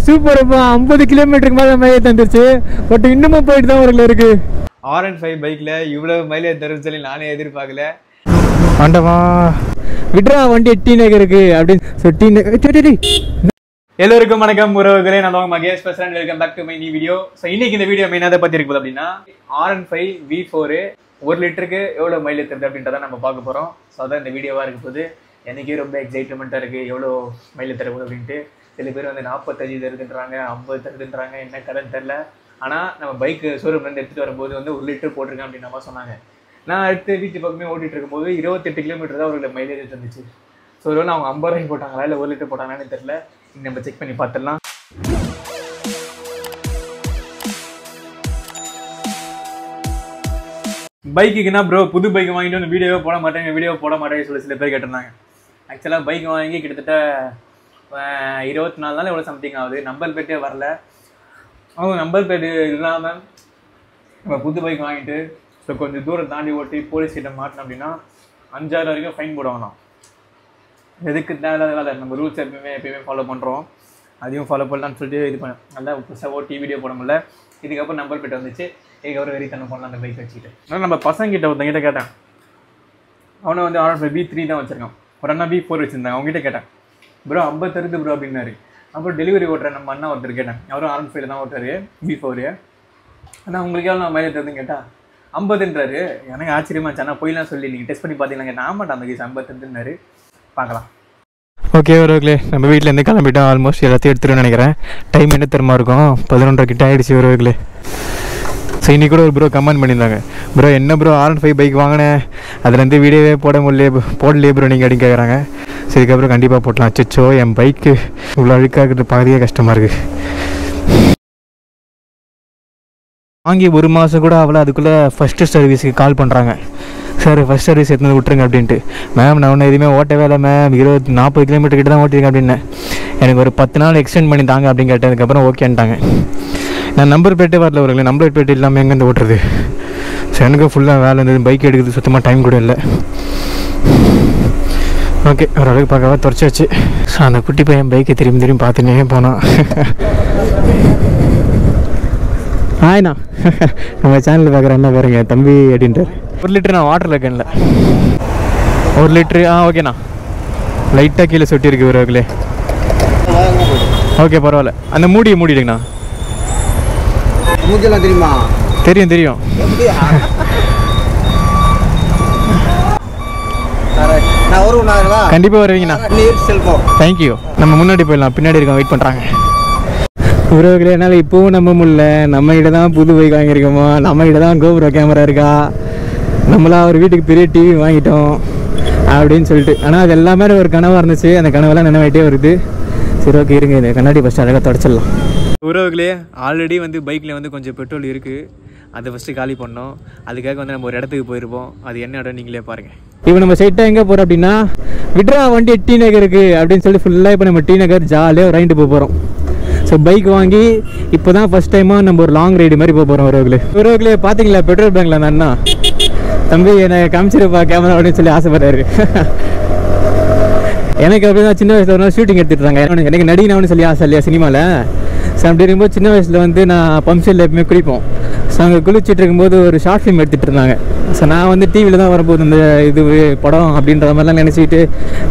சூப்பர்ப்பா 50 கிலோமீட்டருக்கு மேலே மைலேஜ் தந்துருச்சு. பட் இன்னமும் போயிட்டு தான் ஒரு இருக்கு. R15 பைக்கில் இவ்வளோ மைலேஜ் தரும்னு சொல்லி நானே எதிர்பார்க்கல. ஆண்டவா விட்ரா வண்டி டீநகர் இருக்கு அப்படின்னு. எல்லோருக்கும் வணக்கம் உறவுகளே, நான் தான் மகேஷ் பேசுறேன். Welcome back to my new video. So இன்னைக்கு இந்த வீடியோ மெயினாக பற்றி இருக்குது அப்படின்னா R15 V4 1 லிட்டருக்கு எவ்வளோ மைலேஜ் தருது அப்படின்றத நம்ம பார்க்க போகிறோம். ஸோ அதான் இந்த வீடியோவாக இருக்க போது. எனக்கே ரொம்ப எக்ஸைட்மெண்ட்டாக இருக்குது எவ்வளோ மைலேஜ் தருது அப்படின்ட்டு. சில பேர் வந்து 45 தருதுன்றாங்க, 50 தருதுன்றாங்க, என்ன கதைன்னு தெரில. ஆனால் நம்ம பைக்கு ஷோரூம்லேருந்து எடுத்துகிட்டு வரும்போது வந்து 1 லிட்டர் போட்டிருக்கேன் அப்படின்னு நம்ம சொன்னாங்க. நான் அடுத்து வீட்டு பக்கமே ஓட்டிகிட்டு இருக்கும்போது 28 கிலோமீட்டர் தான் அவங்களுக்கு மைலேஜ் தந்துச்சு. ஸோ ஒருவேளை அவங்க 50 ரூபாய்க்கு போட்டாங்களா இல்லை 1 லிட்டர் போட்டாங்கன்னு தெரில. இங்கே நம்ம செக் பண்ணி பார்த்துடலாம். பைக்குக்குன்னா ப்ரோ புது பைக் வாங்கிட்டு வந்து வீடியோ போட மாட்டேன்னு சொல்லி சில பேர் கேட்டிருந்தாங்க. ஆக்சுவலாக பைக் வாங்கி கிட்டத்தட்ட 24 நாள் எவ்வளோ சம்திங் ஆகுது. நம்பர் பிளேட்டே வரல. அவங்க நம்பர் பிளேட்டு இல்லாமல் நம்ம புது பைக் வாங்கிட்டு ஸோ கொஞ்சம் தூரம் தாண்டி ஓட்டி போலீஸ் கிட்ட மாட்டோம் அப்படின்னா 5000 வரைக்கும் ஃபைன் போடுவாங்களாம். எதுக்கு தேவையில்லாத வேலை. நம்ம ரூல்ஸ் எப்பயுமே ஃபாலோ பண்ணுறோம், அதையும் ஃபாலோ பண்ணலான்னு சொல்லிட்டு இது பண்ணேன். நல்லா புதுசாக ஓட்டி வீடியோ போட முடியல. இதுக்கப்புறம் நம்பர் பிளேட் வந்துச்சு. இதுக்கப்புறம் வெறித்தனம் பண்ணலாம் அந்த பைக் வச்சுக்கிட்டு. அதனால் நம்ம பசங்கிட்ட ஒருத்தங்கிட்ட கேட்டேன். அவனை வந்து R15 V3 தான் வச்சுருக்கான். ஒரு அண்ணா V4 வச்சுருந்தாங்க. அவங்ககிட்ட கேட்டேன், ப்ரோ 50 தருது ப்ரோ அப்படின்னாரு. அப்புறம் டெலிவரி ஓட்டுறேன் நம்ம அண்ணா ஒருத்தர் கேட்டேன். அவரும் R15 தான் ஓட்டுறாரு V4. ஆனால் உங்களுக்கு எவ்வளோ நான் மைலேஜ் தருதுன்னு கேட்டால் 50ன்றாரு. எனக்கு ஆச்சரியமாச்சு. ஆனால் போயெல்லாம் சொல்லி நீங்கள் டெஸ்ட் பண்ணி பார்த்தீங்கன்னா கேட்டால் ஆமாட்டா அந்த கேஸ் 50 தருதுன்னாரு. பார்க்கலாம். ஓகே ஒருவர்களே, நம்ம வீட்டிலேருந்து கிளம்பிட்டோம். ஆல்மோஸ்ட் எல்லாத்தையும் எடுத்துருன்னு நினைக்கிறேன். டைம் என்ன தெரியுமா இருக்கும், 11:30 கிட்ட ஆகிடுச்சு ஒருவர்களே. ஸோ இன்னைக்கு கூட ஒரு ப்ரோ கமெண்ட் பண்ணியிருந்தாங்க, ப்ரோ என்ன ப்ரோ R15 பைக் வாங்கினேன், அதுலேருந்து வீடியோவே போடலையே ப்ரோ நீங்கள் அப்படின்னு கேட்குறாங்க. ஸோ இதுக்கப்புறம் கண்டிப்பாக போட்டலாம். அச்சோ என் பைக்கு இவ்வளோ அழுக்காகிறது பாதியே கஷ்டமாக இருக்குது. வாங்கி 1 மாதம் கூட அவ்வளோ, அதுக்குள்ளே ஃபஸ்ட்டு சர்வீஸுக்கு கால் பண்ணுறாங்க. சார் ஃபஸ்ட் சர்வீஸ் எடுத்து விட்டுருங்க அப்படின்ட்டு. மேம் நான் ஒன்றும் எதுவுமே ஓட்டவே இல்லை மேம், 40 கிலோமீட்டர் கிட்ட தான் ஓட்டிருக்கேன் அப்படின்னேன். எனக்கு ஒரு 10 நாள் எக்ஸ்டெண்ட் பண்ணி தாங்க அப்படின்னு கேட்டதுக்கப்புறம் ஓகேன்ட்டாங்க. நான் நம்பர் பிளேட்டே வரல ஒரு நம்பர் பிளேட் இல்லாமல் எங்கேருந்து ஓட்டுறது. ஸோ எனக்கு ஃபுல்லாக வேலை இருந்தது. பைக் எடுக்கிறது சுத்தமாக டைம் கூட இல்லை. ஓகே ஓரளவுக்கு பார்க்கவா துறைச்சாச்சு. ஸோ அந்த குட்டி பையன் பைக்கை திரும்பி பார்த்துன்னே போனான். ஆயிண்ணா நம்ம சேனலில் பார்க்குற என்ன பாருங்க தம்பி அப்படின்ட்டு. 1 லிட்டர் நான் வாட்டரில் இருக்கேன்ல, 1 லிட்ரு. ஓகேண்ணா லைட்டாக கீழே சொட்டியிருக்கு ஒருவர்களே. ஓகே பரவாயில்ல. அந்த மூடிடுங்கண்ணா. தெரியுமா? தெரியும். கண்டிப்பாக வருவீங்கண்ணா. தேங்க்யூ. நம்ம முன்னாடி போயிடலாம், பின்னாடி இருக்கோம் வெயிட் பண்ணுறாங்க. உறவுகளே, என்னால் இப்போவும் நம்ப முடியல. நம்மகிட்ட தான் புது பைக் வாங்கியிருக்கோமா, நம்மகிட்ட தான் GoPro கேமரா இருக்கா, நம்மளா ஒரு வீட்டுக்கு பெரிய டிவி வாங்கிட்டோம் அப்படின்னு சொல்லிட்டு. ஆனால் அது எல்லாமே ஒரு கனவாக இருந்துச்சு. அந்த கனவெல்லாம் நினைவாயிட்டே வருது. சரி ஓகே இருங்க, இந்த கண்ணாடி ஃபஸ்ட்டு அழகாக தொடச்சிடலாம். உறவுகளே, ஆல்ரெடி வந்து பைக்கில் வந்து கொஞ்சம் பெட்ரோல் இருக்குது. அதை ஃபஸ்ட்டு காலி பண்ணோம். அதுக்காக வந்து நம்ம ஒரு இடத்துக்கு போயிருப்போம். அது என்ன இடம் நீங்களே பாருங்கள். இப்போ நம்ம சைட்டாக எங்கே போகிறோம் அப்படின்னா விட்ரா வண்டி டீநகர் இருக்குது அப்படின்னு சொல்லி ஃபுல்லாக இப்போ நம்ம டீநகர் ஜாலியாக ரைண்டு போகிறோம். ஸோ பைக் வாங்கி இப்போ தான் ஃபஸ்ட் டைமாக நம்ம ஒரு லாங் ரைடு மாதிரி போகிறோம். உறவுகளே பார்த்தீங்களா பெட்ரோல் பேங்க்கில் அந்த அண்ணா தம்பி என்னை காமிச்சிருப்பா கேமரா அப்படின்னு சொல்லி ஆசைப்படுறாரு. எனக்கு அப்படி தான் சின்ன வயசில் ஒரு நாள் ஷூட்டிங் எடுத்துட்டாங்க. எனக்கு நடிகனவனு சொல்லி ஆசை இல்லையா சினிமாவில். ஸோ அப்படி இருக்கும்போது சின்ன வயசில் வந்து நான் பம்ப்ஷெட்டில் எப்பவுமே குளிப்போம். ஸோ அங்கே குளிச்சுட்டு இருக்கும்போது ஒரு ஷார்ட் ஃபிலிம் எடுத்துகிட்டு இருந்தாங்க. ஸோ நான் வந்து டிவியில் தான் வரும்போது இந்த இது படம் அப்படின்ற மாதிரிலாம் நினச்சிக்கிட்டு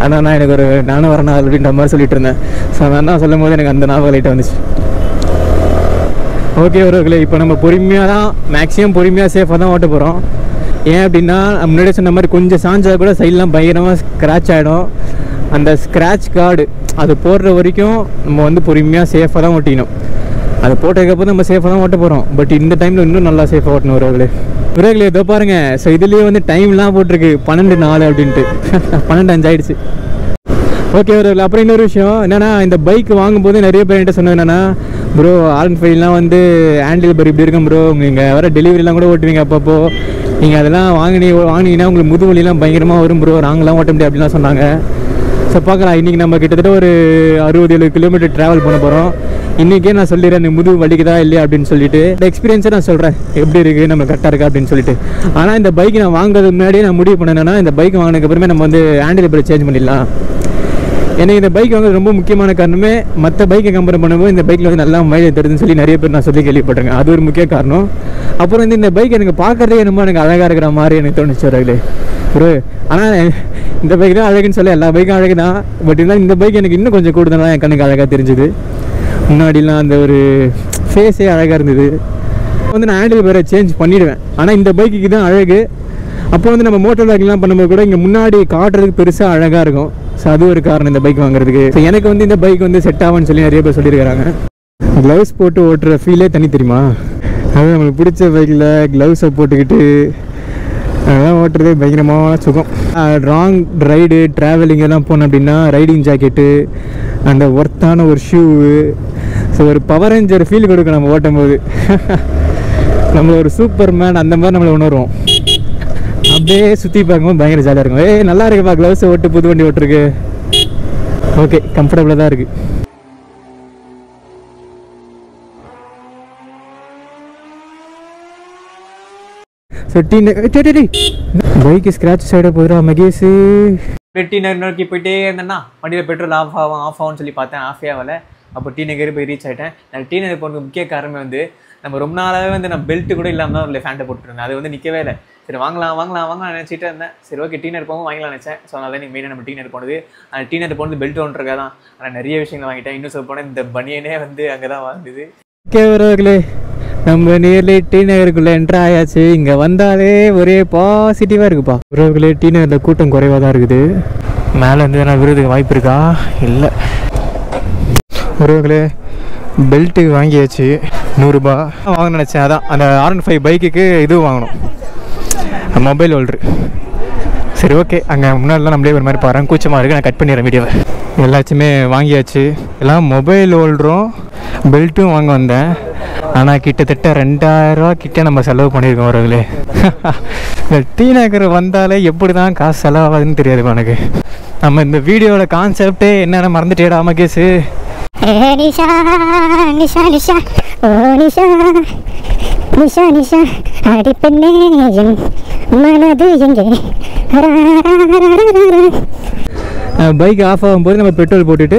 ஆனால் நானும் வரணும் அப்படின்ற மாதிரி சொல்லிட்டு இருந்தேன். ஸோ அந்த அண்ணா சொல்லும் போது எனக்கு அந்த ஞாபகம் லைட்டாக வந்துச்சு. ஓகே ஒருவர்களே, இப்போ நம்ம பொறுமையாக தான் மேக்ஸிமம் பொறுமையாக சேஃபாக தான் ஓட்ட போகிறோம். ஏன் அப்படின்னா முன்னாடியே சொன்ன மாதிரி கொஞ்சம் சாஞ்சா கூட சைட்லாம் பயங்கரமாக ஸ்க்ராட்ச் ஆகிடும். அந்த ஸ்க்ராட்ச் கார்டு அது போடுற வரைக்கும் நம்ம வந்து பொறுமையாக சேஃபாக தான் ஓட்டிக்கணும். அது போட்டதுக்கப்புறம் நம்ம சேஃபாக தான் ஓட்ட போகிறோம். பட் இந்த டைமில் இன்னும் நல்லா சேஃபாக ஓட்டணும் உறவுகளே. இதோ பாருங்கள். ஸோ இதுலேயே வந்து டைம்லாம் போட்டிருக்கு 12:04 அப்படின்ட்டு. 12:05 ஆகிடுச்சு. ஓகே உறவுகளே, அப்புறம் இன்னொரு விஷயம் என்னென்னா, இந்த பைக் வாங்கும்போது நிறைய பேர் என்கிட்ட சொன்னது என்னென்னா, ப்ரோ R15லாம் வந்து ஹேண்டில் பார் இப்படி இருக்கும் ப்ரோ, நீங்கள் வேறு டெலிவரிலாம் கூட ஓட்டுவீங்க அப்பப்போ, நீங்கள் அதெல்லாம் வாங்கினீங்கன்னா உங்களுக்கு முதுவலிலாம் பயங்கரமாக வரும் ப்ரோ, நாங்களாம் ஓட்ட முடியாது அப்படின்லாம் சொன்னாங்க. ஸோ பார்க்கலாம். இன்றைக்கி நம்ம கிட்டத்தட்ட ஒரு 60-70 கிலோமீட்டர் ட்ராவல் பண்ண போகிறோம். இன்றைக்கே நான் சொல்லிடுறேன் இந்த முதுகு வலிக்குதா இல்லையா அப்படின்னு சொல்லிட்டு. இந்த எக்ஸ்பீரியன்ஸை நான் சொல்கிறேன் எப்படி இருக்குது, நம்ம கரெக்டாக இருக்கா அப்படின்னு சொல்லிட்டு. ஆனால் இந்த பைக் நான் வாங்குறதுக்கு முன்னாடியே நான் முடிவு பண்ணேன்னா, இந்த பைக் வாங்கினதுக்கப்புறமே நம்ம வந்து ஹேண்டில் பார் சேஞ்ச் பண்ணிடலாம். எனக்கு இந்த பைக் வந்து ரொம்ப முக்கியமான காரணமே மற்ற பைக்கை கம்பேர் பண்ணும்போது இந்த பைக்கில் வந்து நல்லா மைலேஜ் தருதுன்னு சொல்லி நிறைய பேர் நான் சொல்லி கேள்விப்பட்டிருக்கேன். அது ஒரு முக்கிய காரணம். அப்புறம் வந்து இந்த பைக் எனக்கு பார்க்கறதே என்னமோ எனக்கு அழகாக இருக்கிற மாதிரி எனக்கு தோணுச்சு வரங்களே ஒரு. ஆனால் இந்த பைக் தான் அழகுன்னு சொல்ல, எல்லா பைக்கும் அழகு தான். பட் இருந்தாலும் இந்த பைக் எனக்கு இன்னும் கொஞ்சம் கூடுதலாக என் கண்ணுக்கு அழகாக தெரிஞ்சுது. முன்னாடிலாம் அந்த ஒரு ஃபேஸே அழகாக இருந்தது. வந்து நான் ஹேண்டில் பேரை சேஞ்ச் பண்ணிவிடுவேன். ஆனால் இந்த பைக்குக்கு தான் அழகு. அப்போ வந்து நம்ம மோட்டர் பைக்லாம் பண்ணும்போது கூட இங்கே முன்னாடி காட்டுறதுக்கு பெருசாக அழகாக இருக்கும். ஸோ அது ஒரு காரணம் இந்த பைக் வாங்குறதுக்கு. ஸோ எனக்கு வந்து இந்த பைக் வந்து செட் ஆகும்னு சொல்லி நிறைய பேர் சொல்லியிருக்கிறாங்க. க்ளவுஸ் போட்டு ஓட்டுற ஃபீலே தனி தெரியுமா? அது நம்மளுக்கு பிடிச்ச பைக்கில் க்ளவுஸை போட்டுக்கிட்டு அதெல்லாம் ஓட்டுறதே பயங்கரமான சுகம். லாங் ரைடு ட்ராவலிங் எல்லாம் போனோம் அப்படின்னா ரைடிங் ஜாக்கெட்டு, அந்த ஒர்த்தான ஒரு ஷூவு, ஸோ ஒரு பவர் ரேஞ்சர் ஃபீல் கொடுக்கும் நம்ம ஓட்டும் போது. நம்மள ஒரு சூப்பர் மேன் அந்த மாதிரி நம்மளை உணர்வோம். அப்படியே சுற்றி பார்க்கும்போது பயங்கர ஜாலியாக இருக்கும். நல்லா இருக்குப்பா க்ளவுஸை ஓட்டு புது வண்டி ஓட்டுருக்கு. ஓகே, கம்ஃபர்டபுளாக தான் இருக்குது. ஸோ பைக்கு ஸ்க்ராட்ச் சைடாக போதுரா மகேஷ். டி நகர் நோக்கி போயிட்டே இருந்தேன்னா வண்டியில் பெட்ரோல் ஆஃப் ஆகும்னு சொல்லி பார்த்தேன். ஆஃபே ஆகலை. அப்போ டி நகர் போய் ரீச் ஆகிட்டேன். நான் டி நகர் போனதுக்கு முக்கிய காரணமே வந்து நம்ம ரொம்ப நாளாகவே வந்து நான் பெல்ட்டு கூட இல்லாமல் தான் ஒரு ஃபேண்ட்டை போட்டுருந்தேன். அது வந்து நிற்கவே இல்லை. சரி வாங்கலாம் நினச்சிட்டு இருந்தேன். சரி ஓகே டி நகர் போகும் வாங்கலாம் நினச்சேன். ஸோ அதனால நீங்கள் மெயினாக நம்ம டி நகர் போனது. அந்த டி நகர் போனது பெல்ட் ஒன்றுருக்கா தான். ஆனால் நிறைய விஷயங்கள் வாங்கிட்டேன். இன்னும் சொல்ல போனால் இந்த பனியனே வந்து அங்கே தான் வாங்குது. கேவர்களே, நம்ம நியர்லி டி நகருக்குள்ளே என்ட்ரு ஆயாச்சு. இங்கே வந்தாலே ஒரே பாசிட்டிவாக இருக்குப்பா. உறவுகளே, டி நகரில் கூட்டம் குறைவாக தான் இருக்குது. மேலே இருந்து நான் விருதுக்கு வாய்ப்பு இருக்கா? இல்லை. உறவுகளே, பெல்ட்டு வாங்கியாச்சு. 100 ரூபா வாங்கணும்னு நினச்சேன். அதான் அந்த R15 பைக்குக்கு இது வாங்கணும், மொபைல் ஹோல்ட்ரு. சரி ஓகே, அங்கே முன்னாடிலாம் நம்மளே ஒரு மாதிரி பாருங்க, கூச்சமாக இருக்குது. நான் கட் பண்ணிடுறேன் வீடியோவை. எல்லாச்சுமே வாங்கியாச்சு. எல்லாம் மொபைல் ஹோல்டரும் பெல்ட்டும் வாங்க வந்தேன். ஆனால் கிட்டத்தட்ட 2000 ரூபா கிட்டே நம்ம செலவு பண்ணியிருக்கோம் வரவங்களே. இந்த டி நகர் வந்தாலே எப்படி தான் காசு செலவாகுதுன்னு தெரியாது எனக்கு. நம்ம இந்த வீடியோவோட கான்செப்டே என்னென்ன மறந்துட்டேடா மகேஷு. நிஷா நிஷா நிஷா ஓ நிஷா நிஷா நிஷா அடி பெண்ணே என் மனது எங்கே. பைக் ஆஃப் ஆகும்போது நம்ம பெட்ரோல் போட்டுட்டு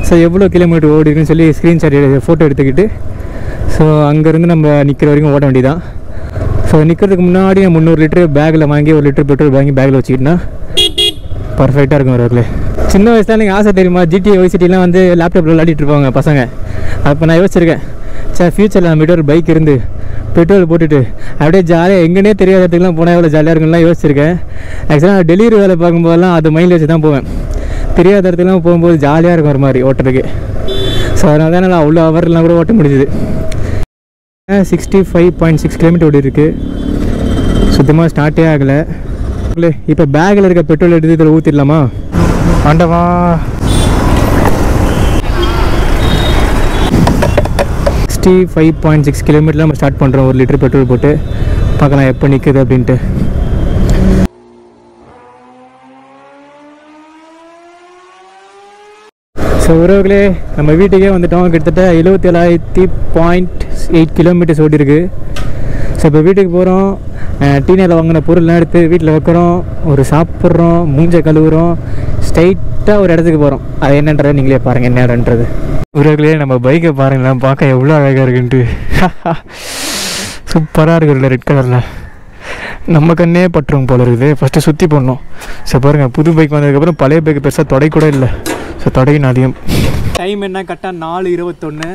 ஸோ எவ்வளோ கிலோமீட்டர் ஓடிக்குன்னு சொல்லி ஸ்க்ரீன்ஷாட் ஃபோட்டோ எடுத்துக்கிட்டு ஸோ அங்கேருந்து நம்ம நிற்கிற வரைக்கும் ஓட வேண்டியதான். ஸோ நிற்கிறதுக்கு முன்னாடி 300 லிட்டரு பேக்கில் வாங்கி 1 லிட்டர் பெட்ரோல் வாங்கி பேக்கில் வச்சுக்கிட்டோன்னா பர்ஃபெக்டாக இருக்கும் வரவங்களே. சின்ன வயசுல எனக்கு ஆசை தெரியுமா, GTA Vice Cityலாம் வந்து லேப்டாப்பில் விளையாடிட்டு இருப்பாங்க பசங்க. அப்போ நான் யோசிச்சிருக்கேன், சார் ஃப்யூச்சரில் நம்மகிட்ட ஒரு பைக் இருந்து பெட்ரோல் போட்டுட்டு அப்படியே ஜாலியாக எங்கன்னே தெரியாத இடத்துக்குலாம் போனால் எவ்வளோ ஜாலியாக இருக்கும்லாம் யோசிச்சிருக்கேன். ஆக்சுவலாக நான் டெலிவரி வேலை பார்க்கும்போதெல்லாம் அது மைண்டில் வச்சு தான் போவேன். தெரியாத இடத்துக்குலாம் போகும்போது ஜாலியாக இருக்கும் ஒரு மாதிரி ஓட்டுறதுக்கு. ஸோ அதனால தான் நான் அவ்வளோ ஹவர்லாம் கூட ஓட்ட முடிஞ்சுது. 65.6 கிலோமீட்டர் ஓடி இருக்குது. சுத்தமாக ஸ்டார்ட்டே ஆகலை. இப்போ பேக்கில் இருக்க பெட்ரோல் எடுத்து இதில் ஊற்றிடலாமா? ஆண்டவா, 65.6 கிலோமீட்டர் நம்ம ஸ்டார்ட் பண்ணுறோம். 1 லிட்டர் பெட்ரோல் போட்டு பார்க்கலாம் எப்போ நிற்குது அப்படின்ட்டு. ஸோ உறவுகளே, நம்ம வீட்டுக்கே வந்துட்டோம். கிட்டத்தட்ட 77.8 கிலோமீட்டர்ஸ் ஓடி இருக்குது. ஸோ இப்போ வீட்டுக்கு போகிறோம். டீனரில் வாங்கின பொருள்லாம் எடுத்து வீட்டில் வைக்கிறோம், ஒரு சாப்பிட்றோம், மூஞ்சை கழுவுறோம், ஸ்ட்ரைட்டாக ஒரு இடத்துக்கு போகிறோம். அது என்னன்றதை நீங்களே பாருங்கள் என்ன இடன்றது. உறவுகளே, நம்ம பைக்கை பாருங்களேன், பார்க்க எவ்வளோ அழகாக இருக்குன்ட்டு. சூப்பராக இருக்குல்ல ரெட் கலரில். நம்ம கண்ணே பட்டுரும் போல இருக்குது. ஃபஸ்ட்டு சுற்றி போடணும். ஸோ பாருங்கள், புது பைக் வந்ததுக்கப்புறம் பழைய பைக் பெருசாக தொடை கூட இல்லை. ஸோ தொடையின் அதிகம். டைம் என்ன கரெக்டாக 4:21.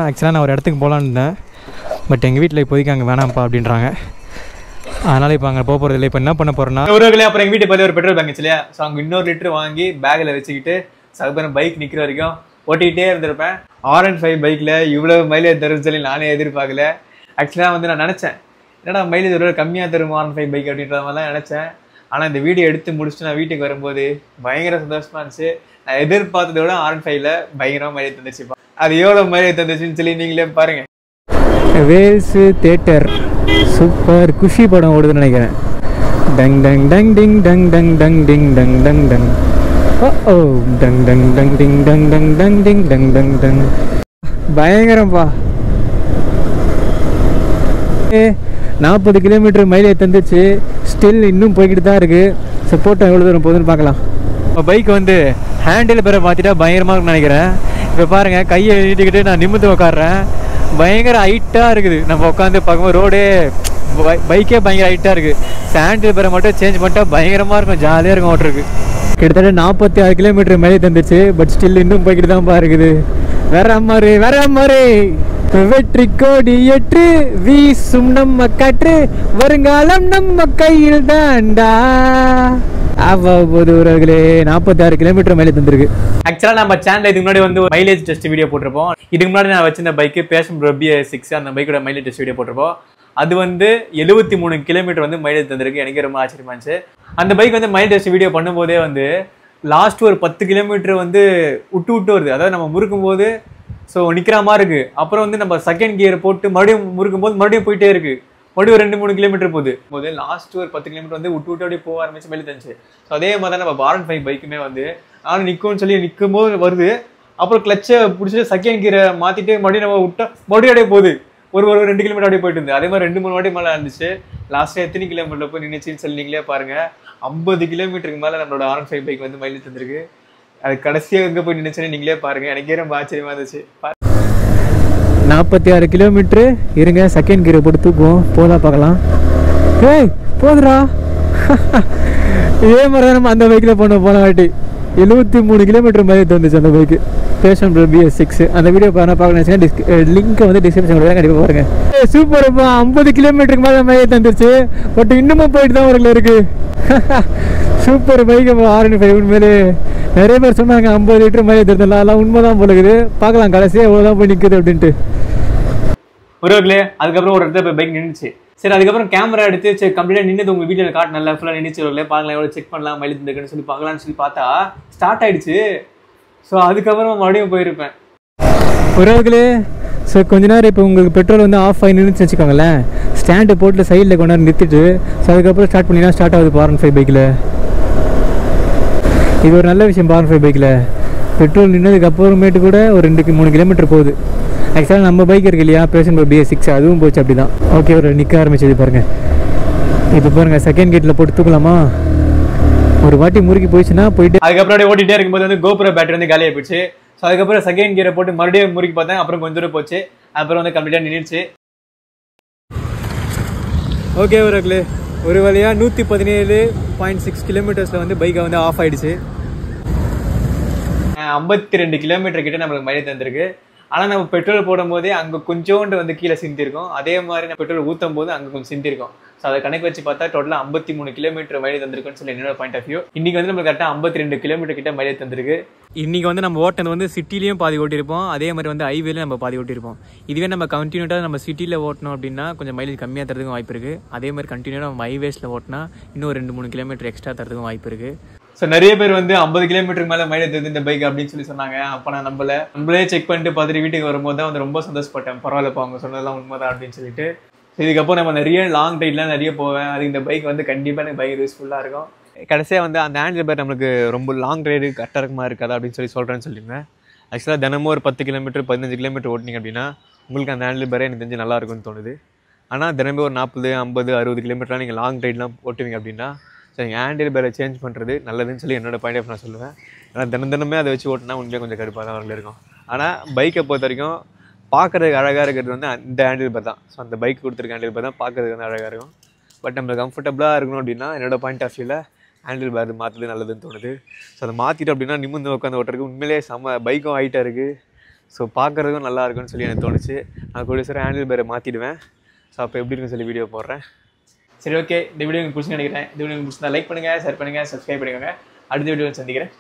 ஆக்சுவலாக நான் ஒரு இடத்துக்கு போகலான்னு இருந்தேன். பட் எங்கள் வீட்டில் இப்போதைக்கு அங்கே வேணாம்ப்பா அப்படின்றாங்க. அதனால் இப்போ அங்கே போக போகிறது இல்லை. இப்போ என்ன பண்ண போகிறேன்னா, உறவுகளே, அப்புறம் எங்கள் வீட்டு பற்றி ஒரு பெட்ரோல் பேங்க் இல்லையா, ஸோ அங்கே இன்னொரு லிட்டர் வாங்கி பேக்கில் வச்சுக்கிட்டு அதுக்கப்புறம் பைக் நிற்கிற வரைக்கும் ஓட்டிக்கிட்டே இருந்திருப்பேன். R15 பைக்கில் இவ்வளோ மைலேஜ் தரும்னு சொல்லி நானே எதிர்பார்க்கல. ஆக்சுவலாக வந்து நான் நினச்சேன், என்னடா மைலேஜ் ஒரு கம்மியாக தரும் R15 பைக் அப்படின்ற மாதிரி தான் நினச்சேன். ஆனால் இந்த வீடியோ எடுத்து முடிச்சுட்டு நான் வீட்டுக்கு வரும்போது பயங்கர சந்தோஷமாக இருந்துச்சு. நான் எதிர்பார்த்ததை விட R15ல பயங்கரமாக மைலேஜ் தந்துச்சுப்பா. அது எவ்வளோ மைலேஜ் தந்துச்சுன்னு சொல்லி நீங்களே பாருங்கள். வேல்ஸு தேட்டர் சூப்பர் குஷி படம் ஓடுதுன்னு நினைக்கிறேன். டங் டங் டங் டிங் டங் டங் டங் டிங் டங் டங் டங் ஓ டங் டங் டங் டிங் டங் டங் டங் டிங் டங் டங் டங். பயங்கரம்ப்பா. 40 கிலோமீட்டர் மைலேஜ் தந்துச்சு. ஸ்டில் இன்னும் போய்கிட்டு தான் இருக்குது. ஸோ போட்டோம் எவ்வளோ தூரம் போகுதுன்னு பார்க்கலாம். பைக் வந்து ஹேண்டில் பேரை மாற்றிட்டா பயங்கரமாக இருக்குன்னு நினைக்கிறேன். இப்போ பாருங்கள், கையை நீட்டிக்கிட்டு நான் நிமிர்ந்து உட்காடுறேன். பயங்கர ஹைட்டாக இருக்குது. நம்ம உட்காந்து பார்க்கும்போது ரோடே பைக்கே பயங்கர ஹைட்டாக இருக்குது. ஹேண்டில் பேரை மட்டும் சேஞ்ச் பண்ணிட்டா பயங்கரமாக இருக்கும், ஜாலியாக இருக்கும் ஓட்டுருக்கு. கிட்டத்தட்ட 46 கிலோமீட்டர் மேலே தந்துச்சு. பட் ஸ்டில் இன்னும் போய்கிட்டு தான் பாருக்குது. வேற மாதிரி வெற்றி கோடி ஏற்று வீசும் நம்ம காற்று, வருங்காலம் நம்ம கையில் தான்டா. அவர்களே 46 கிலோமீட்டர் மேலே தந்துருக்கு. ஆக்சுவலாக நம்ம சேனல் இதுக்கு முன்னாடி வந்து மைலேஜ் டெஸ்ட் வீடியோ போட்டிருப்போம். இதுக்கு முன்னாடி நான் வச்சிருந்த பைக்கு பேஷன் ப்ரோ BS6, அந்த பைக்கோட மைலேஜ் டெஸ்ட் வீடியோ போட்டிருப்போம். அது வந்து 73 கிலோமீட்டர் வந்து மைலேஜ் தந்திருக்கு. எனக்கு ரொம்ப ஆச்சரியமா இருந்துச்சு. அந்த பைக் வந்து மைலேஜ் டெஸ்ட் வீடியோ பண்ணும்போதே வந்து லாஸ்ட் ஒரு 10 கிலோமீட்டர் வந்து விட்டு வருது. அதாவது நம்ம முறுக்கும் போது ஸோ நிற்கிற மாதிரி இருக்கு. அப்புறம் வந்து நம்ம செகண்ட் கியர் போட்டு மறுபடியும் முறுக்கும் போது மறுபடியும் போயிட்டே இருக்கு. மறுபடியும் 2-3 கிலோமீட்டர் போகுது. லாஸ்ட் ஒரு 10 கிலோமீட்டர் வந்து விட்டு அப்படியே போக ஆரம்பிச்சு மேலே தந்துச்சு. ஸோ அதே மாதிரி தான் நம்ம R15 பைக்குமே வந்து நானும் நிற்கும்னு சொல்லி நிற்கும் போது வருது. அப்புறம் கிளச்சை பிடிச்சிட்டு செகண்ட் கியரை மாற்றிட்டு மறுபடியும் நம்ம விட்டா மறுபடியும் அப்படியே போகுது. ஒரு 2 கிலோமீட்டர் அப்படியே போயிட்டு இருந்து. அதே மாதிரி 2-3 வாட்டி மேலே இருந்துச்சு. லாஸ்ட்டாக எத்தனை கிலோமீட்டர் போய் நின்றுச்சின்னு சொல்லி நீங்களே பாருங்க. 50 கிலோமீட்டருக்கு மேலே நம்மளோட R15 பைக் வந்து மைலேஜ் தந்திருக்கு. அது கடைசியாக எங்கே போய் நின்றுச்சுன்னு நீங்களே பாருங்க. எனக்கே ரொம்ப ஆச்சரியமா இருந்துச்சு. 46 கிலோமீட்டரு இருங்க, செகண்ட் கியரை போட்டு தூக்குவோம். போதா பார்க்கலாம். ஏய் போதுரா. இதே மாதிரி தான் நம்ம அந்த பைக்கில் போன வாட்டி 73 கிலோமீட்டர் மாதிரி தந்துச்சு அந்த பைக்கு, பேஷன் ப்ரோ BS6. அந்த வீடியோ பார்க்கணும்னு லிங்க்கை வந்து டிஸ்கிரிப்ஷன் கண்டிப்பாக பாருங்க. சூப்பர்ப்பா, 50 கிலோமீட்டருக்கு மேலே மைலேஜ் தந்துருச்சு. பட் இன்னமும் போயிட்டு தான் ஒரு இருக்கு. Super bike R15. உண்மையிலே நிறைய பேர் சொன்னாங்க 50 லிட்டர் மைலேஜ் தரலாம். அதெல்லாம் உண்மைதான் போல இருக்குது. பார்க்கலாம் கடைசியாக எவ்வளோதான் போய் நிற்குது அப்படின்ட்டு. ஒருவர்களே அதுக்கப்புறம் ஒரு இடத்துல பைக் நின்றுச்சு. சரி, அதுக்கப்புறம் கேமரா எடுத்து சரி கம்ப்ளீட்டாக நின்று உங்கள் வீட்டில் காட்டு நல்லா ஃபுல்லாக நின்றுச்சு. பார்க்கலாம் எவ்வளோ செக் பண்ணலாம் மைலேஜ் இருக்குன்னு சொல்லி பார்க்கலான்னு சொல்லி பார்த்தா ஸ்டார்ட் ஆயிடுச்சு. ஸோ அதுக்கப்புறம் மறுபடியும் போயிருப்பேன். ஒருவர்களே ஸோ கொஞ்ச நேரம் இப்போ உங்களுக்கு பெட்ரோல் வந்து ஆஃப் ஆகி நின்றுச்சு வச்சுக்கோங்களேன். ஸ்டாண்டு போட்டு சைடில் கொண்டு வந்து நிறுத்திட்டு ஸோ அதுக்கப்புறம் ஸ்டார்ட் பண்ணிங்கன்னா ஸ்டார்ட் ஆகுது R15 பைக்கில். இது ஒரு நல்ல விஷயம். R15 பைக்கில் பெட்ரோல் நின்னதுக்கு அப்புறமேட்டு கூட ஒரு 2-3 கிலோமீட்டர் போகுது. ஆக்சுவலாக நம்ம பைக் இருக்கு இல்லையா, பேஷன் ப்ரோ BS6, அதுவும் போச்சு அப்படி தான். ஓகே, ஒரு நிற்க ஆரம்பிச்சது பாருங்கள். இப்போ பாருங்கள், செகண்ட் கேட்டில் போட்டு தூக்கலாமா? ஒரு வாட்டி முறுக்கி போயிடுச்சுன்னா போயிட்டு அதுக்கப்புறம் அப்படியே ஓட்டிகிட்டே இருக்கும்போது வந்து GoPro பேட்டரி வந்து காலியாக போயிடுச்சு. ஸோ அதுக்கப்புறம் செகண்ட் கியரை போட்டு மறுபடியும் முறுக்கி பார்த்தேன். அப்புறம் கொஞ்சம் தூரம் போச்சு. அப்புறம் வந்து கம்ப்ளீட்டாக நின்றுச்சு. ஓகே ஒருவர்களே, ஒரு வழியாக 117.6 கிலோமீட்டர்ஸில் வந்து பைக்கை வந்து ஆஃப் ஆகிடுச்சு. 52 கிலோமீட்டர் கிட்ட நம்மளுக்கு மைலேஜ் தந்திருக்கு. ஆனால் நம்ம பெட்ரோல் போடும் போதே அங்கே கொஞ்சோண்டு வந்து கீழே சிந்திருக்கும். அதே மாதிரி நம்ம பெட்ரோல் ஊற்றும் போது அங்கே கொஞ்சம் சிந்திருக்கும். ஸோ அதை கணக்கு வச்சு பார்த்தா டோட்டலாக 53 கிலோமீட்டர் மைலேஜ் தந்திருக்குன்னு சொல்லி என்னோட பாயிண்ட் ஆஃப் வியூ. இன்னைக்கு வந்து நம்ம கரெக்டாக 52 கிலோமீட்டர் கிட்ட மைலேஜ் தந்திருக்கு. இன்றைக்கி வந்து நம்ம ஓட்டினது வந்து சிட்டிலையும் பாதி ஓட்டியிருப்போம், அதே மாதிரி வந்து ஹைவேலையும் நம்ம பாதி ஓட்டியிருப்போம். இதுவே நம்ம கண்டினியூட்டாக நம்ம சிட்டியில் ஓட்டணும் அப்படின்னா கொஞ்சம் மைலேஜ் கம்மியாக தரதுக்கும் வாய்ப்பு இருக்குது. அதே மாதிரி கண்டினியூட்டாக நம்ம ஹைவேஸில் ஓட்டினா இன்னும் 2-3 கிலோமீட்டர் எக்ஸ்ட்ரா தரதுக்கும் வாய்ப்பு இருக்குது. ஸோ நிறைய பேர் வந்து 50 கிலோமீட்டருக்கு மேலே மைலேஜ் தருது இந்த பைக் அப்படின்னு சொல்லி சொன்னாங்க. அப்போ நான் நம்மளே செக் பண்ணிட்டு பார்த்துட்டு வீட்டுக்கு வரும்போது தான் வந்து ரொம்ப சந்தோஷப்பட்டேன். பரவாயில்லப்பா, அவங்க சொன்னதெல்லாம் உண்மைதான் அப்படின்னு சொல்லிட்டு. இதுக்கப்புறம் நம்ம நிறைய லாங் ரைட்லாம் நிறைய போவேன். அது இந்த பைக் வந்து கண்டிப்பாக எனக்கு பைக் யூஸ்ஃபுல்லாக இருக்கும். கடைசியாக வந்து அந்த ஹேண்டில் பேர் நம்மளுக்கு ரொம்ப லாங் ரைடு கரெக்டாக இருக்குமா இருக்காது அப்படின்னு சொல்கிறேன்னு சொல்லியிருந்தேன். ஆக்சுவலாக தினமும் ஒரு 10 கிலோமீட்டர் 15 கிலோமீட்டர் ஓட்டினீங்க அப்படின்னா உங்களுக்கு அந்த ஹேண்டில் பேரே எனக்கு தெரிஞ்சு நல்லா இருக்கும்னு தோணுது. ஆனால் தினமும் ஒரு 40, 50, 60 கிலோமீட்டர்லாம் நீங்கள் லாங் ரைட்லாம் ஓட்டுவீங்க அப்படின்னா ஸோ நீங்கள் ஹேண்டில் பேரை சேஞ்ச் பண்ணுறது நல்லதுன்னு சொல்லி என்னோட பாயிண்ட் ஆஃப் நான் சொல்லுவேன். ஏன்னா தினமே அதை வச்சு ஓட்டினா உண்மையாக கொஞ்சம் கடுப்பாக தான் அவர்கள் இருக்கும். ஆனால் பைக்கை பொறுத்த வரைக்கும் பார்க்குறதுக்கு அழகாக இருக்கிறது வந்து அந்த ஹேண்டில் பேர் தான். ஸோ அந்த பைக் கொடுத்துருக்க ஹேண்டில் பேர் தான் பார்க்குறதுக்கு வந்து அழகாக இருக்கும். பட் நம்ம கம்ஃபர்டபுளாக இருக்கணும் அப்படின்னா என்னோட பாயிண்ட் ஆஃப் வியூவில் ஹேண்டில் பேர் மாற்றுறது நல்லதுன்னு தோணுது. ஸோ அதை மாற்றிட்டு அப்படின்னா நிமிர்ந்து உட்காந்து ஓட்டுறதுக்கு உண்மையிலே பைக்கும் ஹைட்டாக இருக்குது. ஸோ பார்க்குறதுக்கும் நல்லா இருக்குன்னு சொல்லி எனக்கு தோணுச்சு. நான் கூட சார் ஹேண்டில் பேரை மாற்றிடுவேன். ஸோ அப்போ எப்படி இருக்குன்னு சொல்லி வீடியோ போடுறேன். சரி, ஓகே, இந்த வீடியோ உங்களுக்கு பிடிச்சி நினைக்கிறேன். இந்த வீடியோ உங்களுக்கு பிடிச்சிருந்தா லைக் பண்ணுங்கள், ஷேர் பண்ணுங்கள், சப்ஸ்கிரைப் பண்ணிக்கோங்க. அடுத்த வீடியோ சந்திக்கிறேன்.